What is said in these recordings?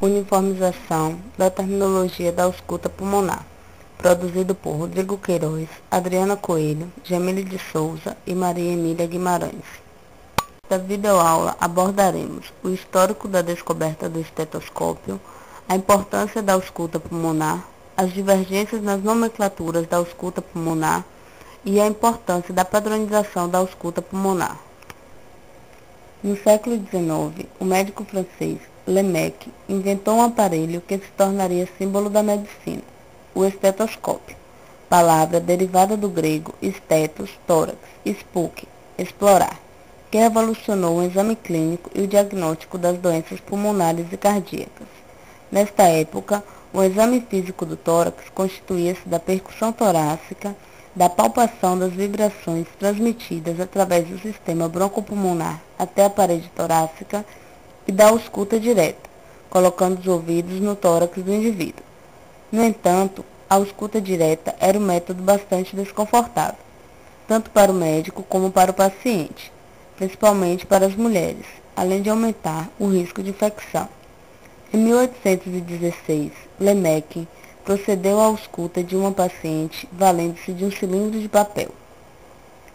Uniformização da terminologia da ausculta pulmonar, produzido por Rodrigo Queiroz, Adriana Coelho, Jamile de Souza e Maria Emília Guimarães. Nesta videoaula abordaremos o histórico da descoberta do estetoscópio, a importância da ausculta pulmonar, as divergências nas nomenclaturas da ausculta pulmonar e a importância da padronização da ausculta pulmonar. No século XIX, o médico francês Lemaitre inventou um aparelho que se tornaria símbolo da medicina, o estetoscópio, palavra derivada do grego estetos, tórax, spuk, explorar, que revolucionou o exame clínico e o diagnóstico das doenças pulmonares e cardíacas. Nesta época, o exame físico do tórax constituía-se da percussão torácica, da palpação das vibrações transmitidas através do sistema broncopulmonar até a parede torácica e da ausculta direta, colocando os ouvidos no tórax do indivíduo. No entanto, a ausculta direta era um método bastante desconfortável, tanto para o médico como para o paciente, principalmente para as mulheres, além de aumentar o risco de infecção. Em 1816, Lemaitre procedeu à ausculta de uma paciente valendo-se de um cilindro de papel.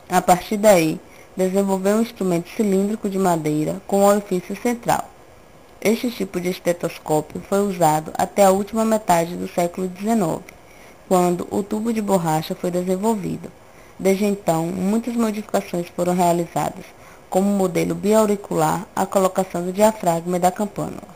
A partir daí, desenvolveu um instrumento cilíndrico de madeira com um orifício central. Este tipo de estetoscópio foi usado até a última metade do século XIX, quando o tubo de borracha foi desenvolvido. Desde então, muitas modificações foram realizadas, como o modelo biauricular, a colocação do diafragma e da campânula.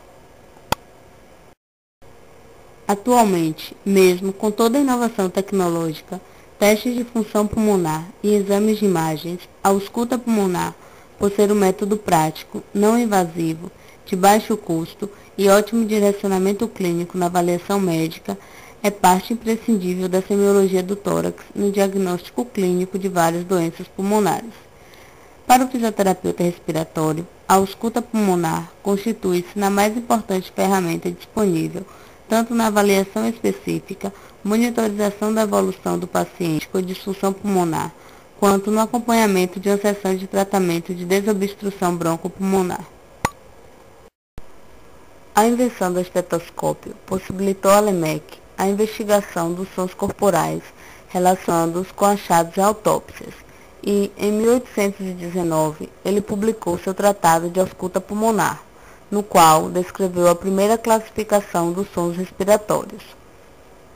Atualmente, mesmo com toda a inovação tecnológica, testes de função pulmonar e exames de imagens, a ausculta pulmonar, por ser um método prático, não invasivo, de baixo custo e ótimo direcionamento clínico na avaliação médica, é parte imprescindível da semiologia do tórax no diagnóstico clínico de várias doenças pulmonares. Para o fisioterapeuta respiratório, a ausculta pulmonar constitui-se na mais importante ferramenta disponível tanto na avaliação específica, monitorização da evolução do paciente com disfunção pulmonar, quanto no acompanhamento de uma sessão de tratamento de desobstrução broncopulmonar. A invenção do estetoscópio possibilitou a Lemaitre a investigação dos sons corporais, relacionando-os com achados em autópsias, e, em 1819, ele publicou seu tratado de ausculta pulmonar, no qual descreveu a primeira classificação dos sons respiratórios.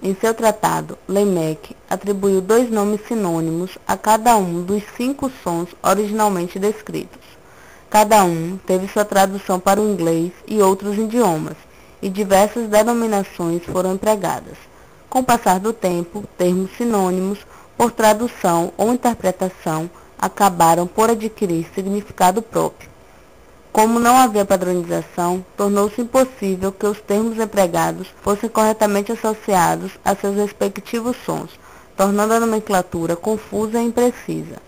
Em seu tratado, Lemaitre atribuiu 2 nomes sinônimos a cada um dos 5 sons originalmente descritos. Cada um teve sua tradução para o inglês e outros idiomas, e diversas denominações foram empregadas. Com o passar do tempo, termos sinônimos, por tradução ou interpretação, acabaram por adquirir significado próprio. Como não havia padronização, tornou-se impossível que os termos empregados fossem corretamente associados a seus respectivos sons, tornando a nomenclatura confusa e imprecisa.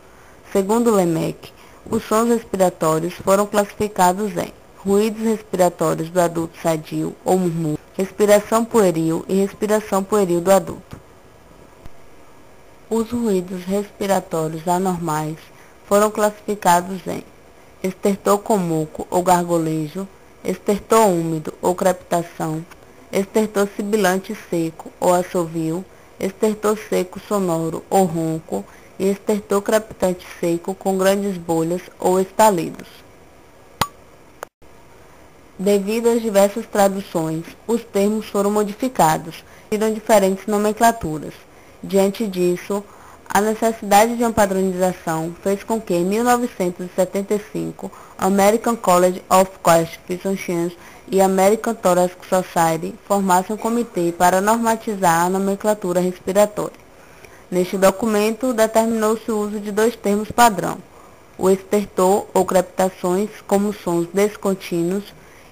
Segundo Lemaitre, os sons respiratórios foram classificados em ruídos respiratórios do adulto sadio ou murmúrio, respiração pueril e respiração pueril do adulto. Os ruídos respiratórios anormais foram classificados em estertor com muco ou gargolejo, estertor úmido ou crepitação, estertor sibilante seco ou assovio, estertor seco sonoro ou ronco e estertor crepitante seco com grandes bolhas ou estalidos. Devido às diversas traduções, os termos foram modificados, tiram diferentes nomenclaturas. Diante disso, a necessidade de uma padronização fez com que, em 1975, a American College of Chest Physicians e a American Thoracic Society formassem um comitê para normatizar a nomenclatura respiratória. Neste documento, determinou-se o uso de 2 termos padrão, o estertor ou crepitações como sons descontínuos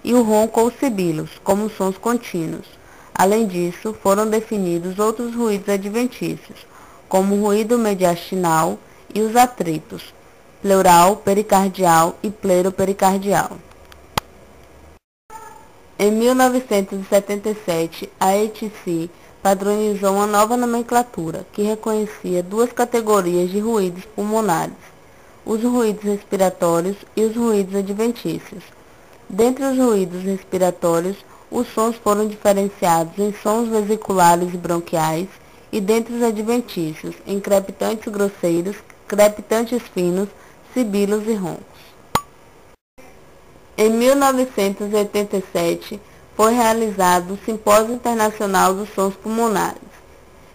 e o ronco ou sibilos como sons contínuos. Além disso, foram definidos outros ruídos adventícios, como o ruído mediastinal e os atritos, pleural, pericardial e pleuropericardial. Em 1977, a ETC padronizou uma nova nomenclatura que reconhecia 2 categorias de ruídos pulmonares, os ruídos respiratórios e os ruídos adventícios. Dentre os ruídos respiratórios, os sons foram diferenciados em sons vesiculares e bronquiais, e dentre os adventícios, em crepitantes grosseiros, crepitantes finos, sibilos e roncos. Em 1987, foi realizado o Simpósio Internacional dos Sons Pulmonares,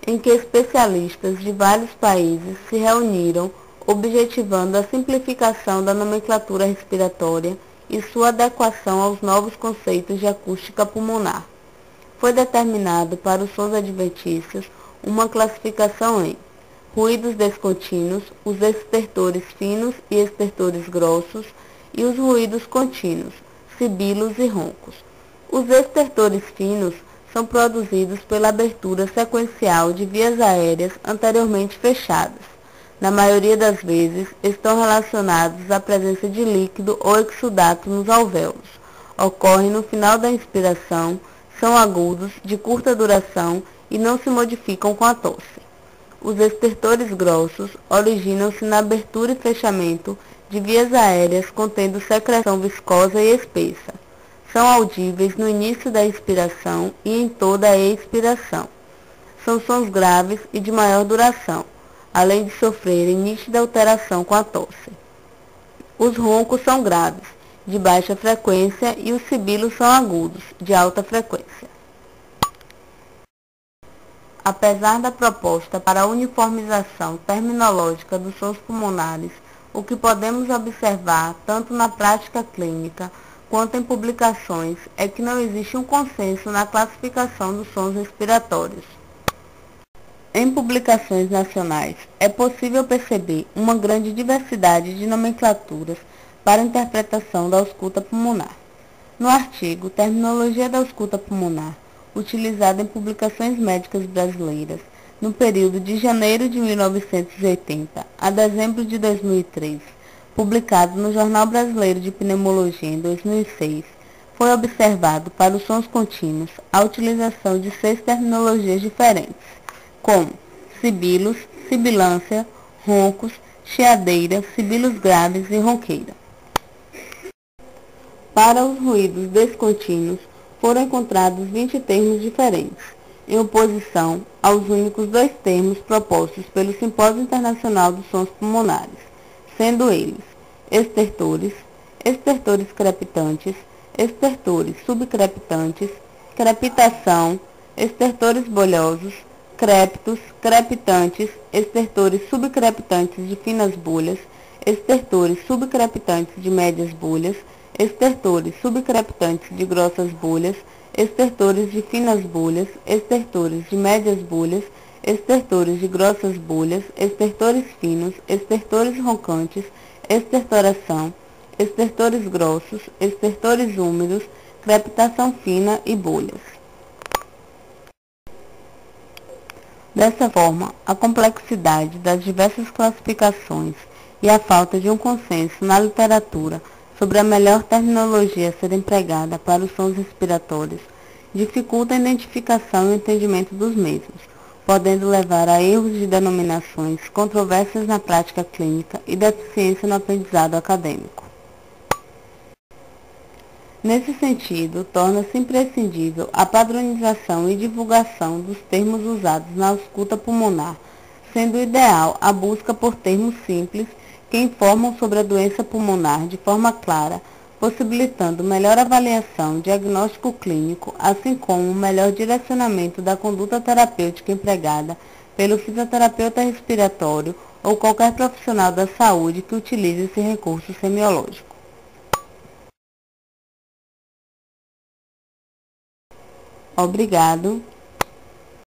em que especialistas de vários países se reuniram, objetivando a simplificação da nomenclatura respiratória e sua adequação aos novos conceitos de acústica pulmonar. Foi determinado para os sons adventícios uma classificação em ruídos descontínuos, os estertores finos e estertores grossos, e os ruídos contínuos, sibilos e roncos. Os estertores finos são produzidos pela abertura sequencial de vias aéreas anteriormente fechadas. Na maioria das vezes, estão relacionados à presença de líquido ou exudato nos alvéolos. Ocorrem no final da inspiração, são agudos, de curta duração e não se modificam com a tosse. Os estertores grossos originam-se na abertura e fechamento de vias aéreas contendo secreção viscosa e espessa. São audíveis no início da inspiração e em toda a expiração. São sons graves e de maior duração, além de sofrerem nítida alteração com a tosse. Os roncos são graves, de baixa frequência, e os sibilos são agudos, de alta frequência. Apesar da proposta para a uniformização terminológica dos sons pulmonares, o que podemos observar, tanto na prática clínica quanto em publicações, é que não existe um consenso na classificação dos sons respiratórios. Em publicações nacionais, é possível perceber uma grande diversidade de nomenclaturas para a interpretação da ausculta pulmonar. No artigo Terminologia da ausculta pulmonar, utilizado em publicações médicas brasileiras, no período de janeiro de 1980 a dezembro de 2003, publicado no Jornal Brasileiro de Pneumologia em 2006, foi observado para os sons contínuos a utilização de 6 terminologias diferentes, como sibilos, sibilância, roncos, chiadeira, sibilos graves e ronqueira. Para os ruídos descontínuos, foram encontrados 20 termos diferentes, em oposição aos únicos 2 termos propostos pelo Simpósio Internacional dos Sons Pulmonares, sendo eles estertores, estertores crepitantes, estertores subcrepitantes, crepitação, estertores bolhosos, crépitos, crepitantes, estertores subcrepitantes de finas bolhas, estertores subcrepitantes de médias bolhas, estertores subcrepitantes de grossas bolhas, estertores de finas bolhas, estertores de médias bolhas, estertores de grossas bolhas, estertores finos, estertores roncantes, estertoração, estertores grossos, estertores úmidos, crepitação fina e bolhas. Dessa forma, a complexidade das diversas classificações e a falta de um consenso na literatura sobre a melhor terminologia a ser empregada para os sons respiratórios dificulta a identificação e o entendimento dos mesmos, podendo levar a erros de denominações, controvérsias na prática clínica e deficiência no aprendizado acadêmico. Nesse sentido, torna-se imprescindível a padronização e divulgação dos termos usados na ausculta pulmonar, sendo ideal a busca por termos simples que informam sobre a doença pulmonar de forma clara, possibilitando melhor avaliação, diagnóstico clínico, assim como um melhor direcionamento da conduta terapêutica empregada pelo fisioterapeuta respiratório ou qualquer profissional da saúde que utilize esse recurso semiológico. Obrigado